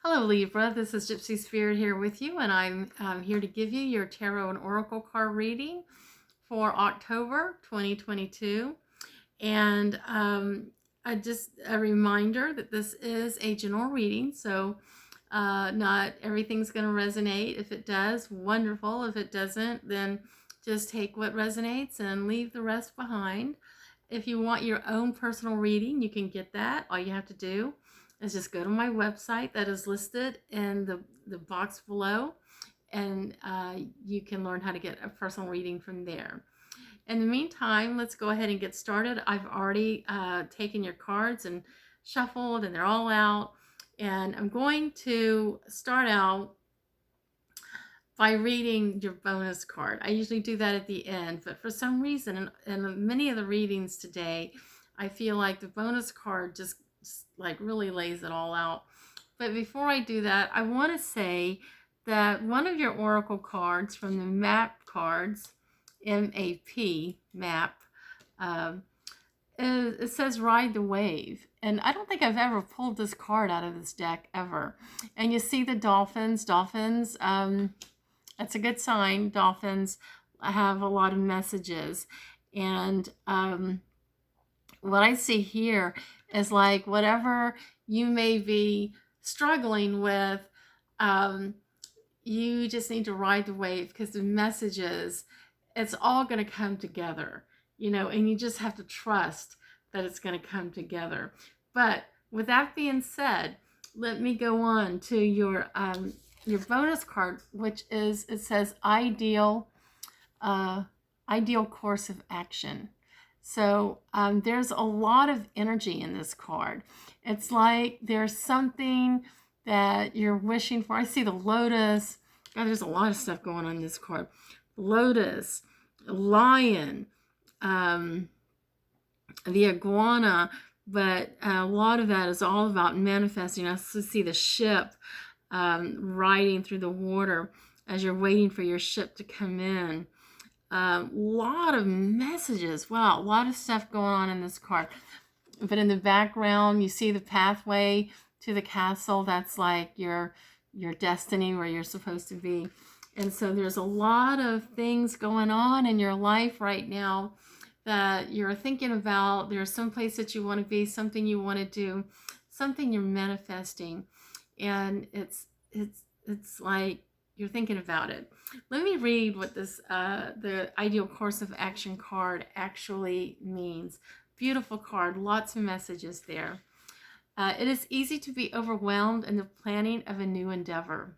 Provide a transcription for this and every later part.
Hello Libra, this is Gypsy Spirit here with you, and I'm here to give you your Tarot and Oracle card reading for October 2022. And just a reminder that this is a general reading, so not everything's going to resonate. If it does, wonderful. If it doesn't, then just take what resonates and leave the rest behind. If you want your own personal reading, you can get that. All you have to do is just go to my website that is listed in the box below, and you can learn how to get a personal reading from there. In the meantime, let's go ahead and get started. I've already taken your cards and shuffled, and they're all out. And I'm going to start out by reading your bonus card. I usually do that at the end, but for some reason, in many of the readings today, I feel like the bonus card just like really lays it all out. But before I do that, I want to say that one of your oracle cards from the map cards, MAP, map, it says ride the wave. And I don't think I've ever pulled this card out of this deck ever. And you see the dolphins. Dolphins, that's a good sign. Dolphins have a lot of messages. And what I see here is like whatever you may be struggling with, you just need to ride the wave, because the messages, it's all going to come together, and you just have to trust that it's going to come together. But with that being said, let me go on to your bonus card, which is, it says ideal course of action. So there's a lot of energy in this card. It's like there's something that you're wishing for. I see the lotus. God, there's a lot of stuff going on in this card. Lotus, lion, the iguana, but a lot of that is all about manifesting. I also see the ship riding through the water as you're waiting for your ship to come in. Lot of messages. Wow, a lot of stuff going on in this card. But in the background, you see the pathway to the castle. That's like your destiny, where you're supposed to be. And so there's a lot of things going on in your life right now that you're thinking about. There's some place that you want to be, something you want to do, something you're manifesting, and it's like you're thinking about it. Let me read what this the ideal course of action card actually means. Beautiful card, lots of messages there. It is easy to be overwhelmed in the planning of a new endeavor.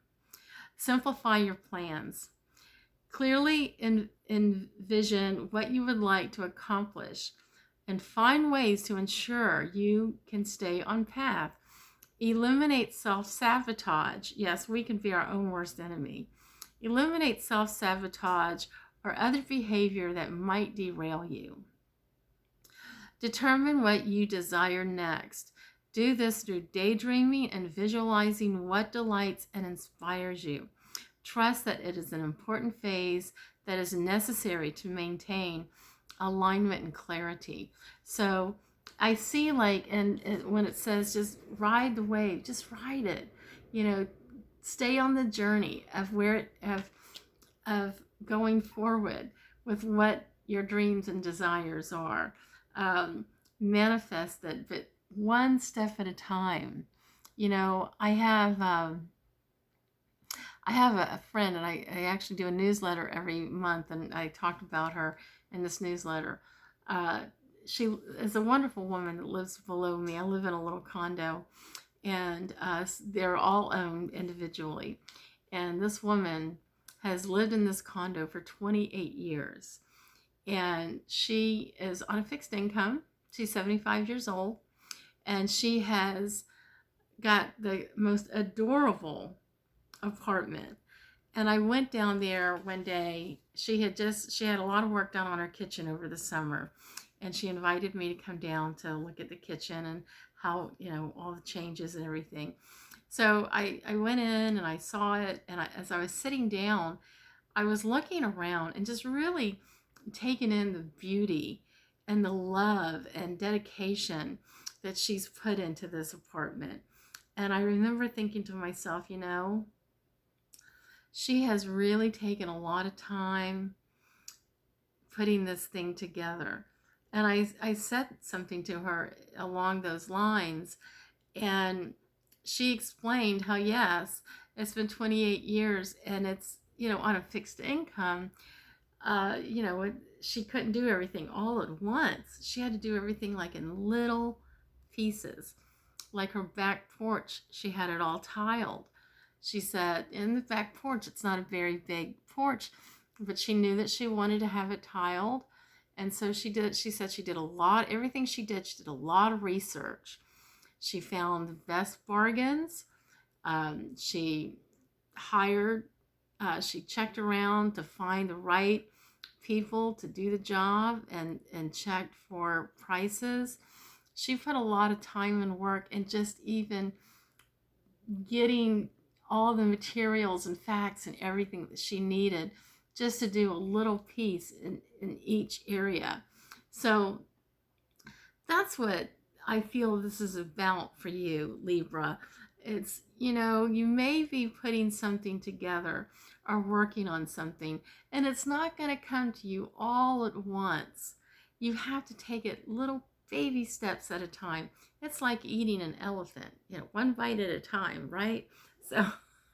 Simplify your plans. Clearly envision what you would like to accomplish and find ways to ensure you can stay on path. Eliminate self-sabotage. Yes, we can be our own worst enemy. Eliminate self-sabotage or other behavior that might derail you. Determine what you desire next. Do this through daydreaming and visualizing what delights and inspires you. Trust that it is an important phase that is necessary to maintain alignment and clarity. So I see, like, and when it says just ride the wave, just ride it. Stay on the journey of of going forward with what your dreams and desires are. Manifest it, but one step at a time. I have a friend, and I actually do a newsletter every month, and I talked about her in this newsletter. She is a wonderful woman that lives below me. I live in a little condo, and they're all owned individually. And this woman has lived in this condo for 28 years. And she is on a fixed income. She's 75 years old. And she has got the most adorable apartment. And I went down there one day. She had a lot of work done on her kitchen over the summer. And she invited me to come down to look at the kitchen and how, all the changes and everything. So I went in and I saw it. And as I was sitting down, I was looking around and just really taking in the beauty and the love and dedication that she's put into this apartment. And I remember thinking to myself, she has really taken a lot of time putting this thing together. And I said something to her along those lines, and she explained how, yes, it's been 28 years and it's, on a fixed income. She couldn't do everything all at once. She had to do everything like in little pieces. Like her back porch, she had it all tiled. She said in the back porch, it's not a very big porch, but she knew that she wanted to have it tiled. And so she did. She said she did everything she did a lot of research. She found the best bargains. She hired, she checked around to find the right people to do the job and checked for prices. She put a lot of time and work in just even getting all the materials and facts and everything that she needed just to do a little piece in each area. So that's what I feel this is about for you, Libra. It's, you may be putting something together or working on something, and it's not going to come to you all at once. You have to take it little baby steps at a time. It's like eating an elephant, one bite at a time, right? So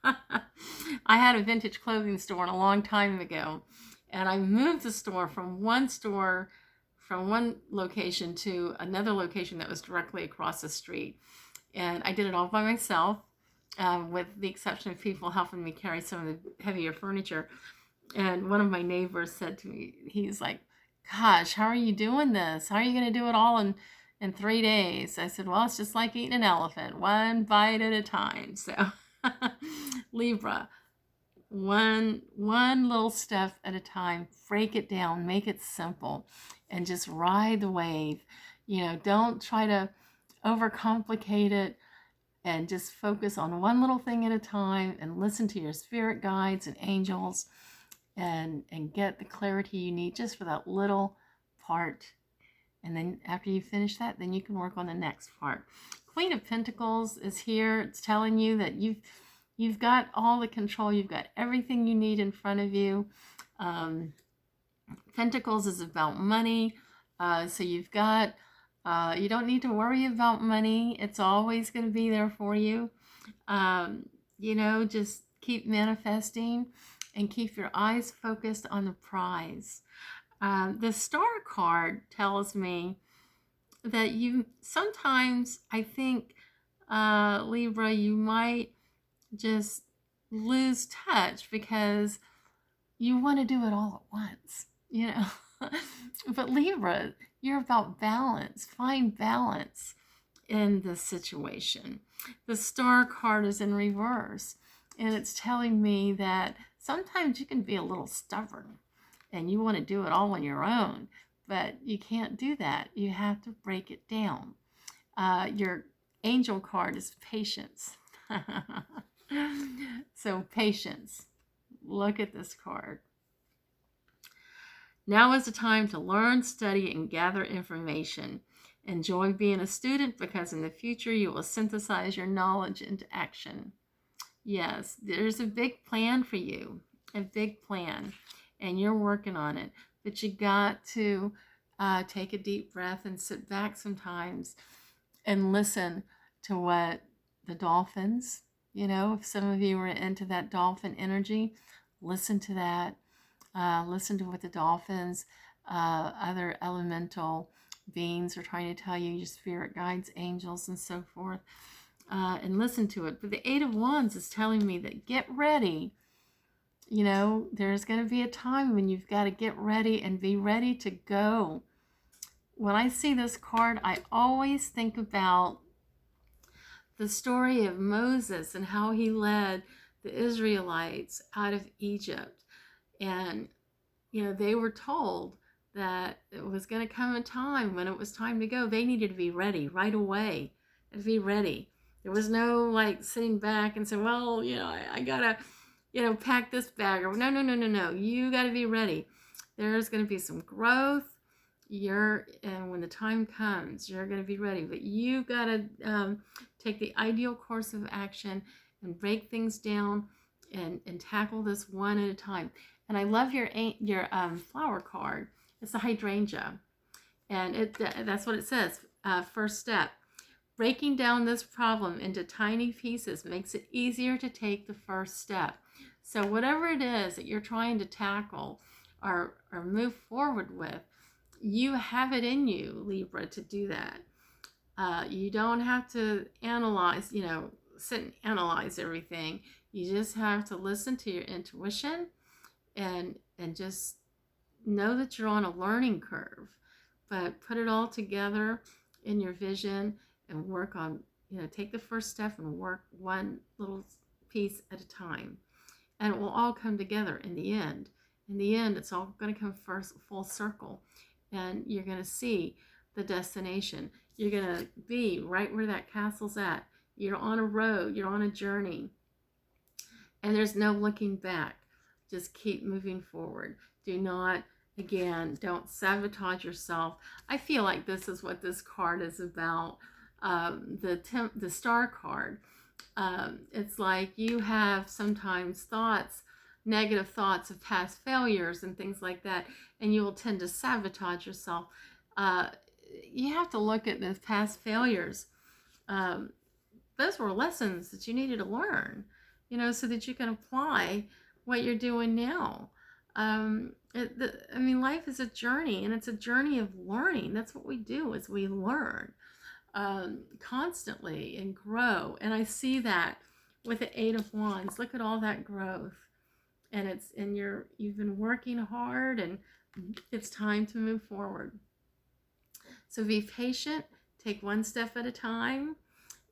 I had a vintage clothing store a long time ago, and I moved the store from one location to another location that was directly across the street. And I did it all by myself, with the exception of people helping me carry some of the heavier furniture. And one of my neighbors said to me, he's like, gosh, how are you doing this? How are you going to do it all in 3 days? I said, well, it's just like eating an elephant, one bite at a time. So Libra, one little step at a time, break it down, make it simple, and just ride the wave. Don't try to overcomplicate it, and just focus on one little thing at a time and listen to your spirit guides and angels, and get the clarity you need just for that little part. And then after you finish that, then you can work on the next part. Queen of Pentacles is here. It's telling you that you've got all the control. You've got everything you need in front of you. Pentacles is about money. So you've got, you don't need to worry about money. It's always going to be there for you. Just keep manifesting and keep your eyes focused on the prize. The Star card tells me that sometimes, I think, Libra, you might just lose touch because you want to do it all at once, But Libra, you're about balance. Find balance in this situation. The Star card is in reverse, and it's telling me that sometimes you can be a little stubborn and you want to do it all on your own, but you can't do that. You have to break it down. Your angel card is patience. So patience. Look at this card. Now is the time to learn, study, and gather information. Enjoy being a student, because in the future you will synthesize your knowledge into action. Yes, there's a big plan for you, a big plan, and you're working on it. But you got to take a deep breath and sit back sometimes and listen to what the dolphins, if some of you are into that dolphin energy, listen to that. Listen to what the dolphins, other elemental beings are trying to tell you, your spirit guides, angels, and so forth, and listen to it. But the Eight of Wands is telling me that get ready. There's going to be a time when you've got to get ready and be ready to go. When I see this card, I always think about the story of Moses and how he led the Israelites out of Egypt. And, they were told that it was going to come a time when it was time to go. They needed to be ready right away and be ready. There was no sitting back and saying, well, I got to, pack this bag. Or no. You got to be ready. There's going to be some growth. And when the time comes, you're going to be ready. But you got to take the ideal course of action and break things down and tackle this one at a time. And I love your flower card. It's a hydrangea. And that's what it says. First step. Breaking down this problem into tiny pieces makes it easier to take the first step. So whatever it is that you're trying to tackle or move forward with, you have it in you, Libra, to do that. You don't have to analyze, sit and analyze everything. You just have to listen to your intuition and just know that you're on a learning curve, but put it all together in your vision and work on, take the first step and work one little piece at a time. And it will all come together in the end. In the end, it's all going to come full circle. And you're going to see the destination. You're going to be right where that castle's at. You're on a road. You're on a journey. And there's no looking back. Just keep moving forward. Don't sabotage yourself. I feel like this is what this card is about. The star card. It's like you have sometimes negative thoughts of past failures and things like that, and you will tend to sabotage yourself. You have to look at those past failures. Those were lessons that you needed to learn, so that you can apply what you're doing now. Life is a journey, and it's a journey of learning. That's what we do, is we learn constantly and grow. And I see that with the Eight of Wands. Look at all that growth. And you've been working hard, and it's time to move forward. So be patient, take one step at a time,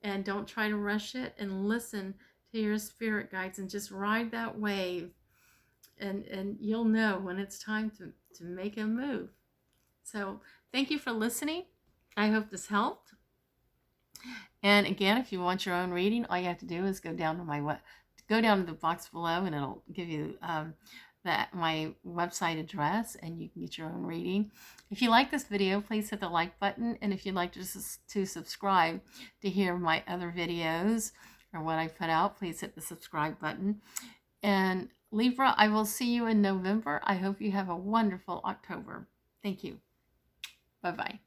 and don't try to rush it, and listen to your spirit guides and just ride that wave. And you'll know when it's time to make a move. So thank you for listening. I hope this helped. And again, if you want your own reading, all you have to do is go down to the box below, and it'll give you my website address, and you can get your own reading. If you like this video, please hit the like button, and if you'd like to subscribe to hear my other videos or what I put out, please hit the subscribe button. And Libra, I will see you in November. I hope you have a wonderful October. Thank you. Bye-bye.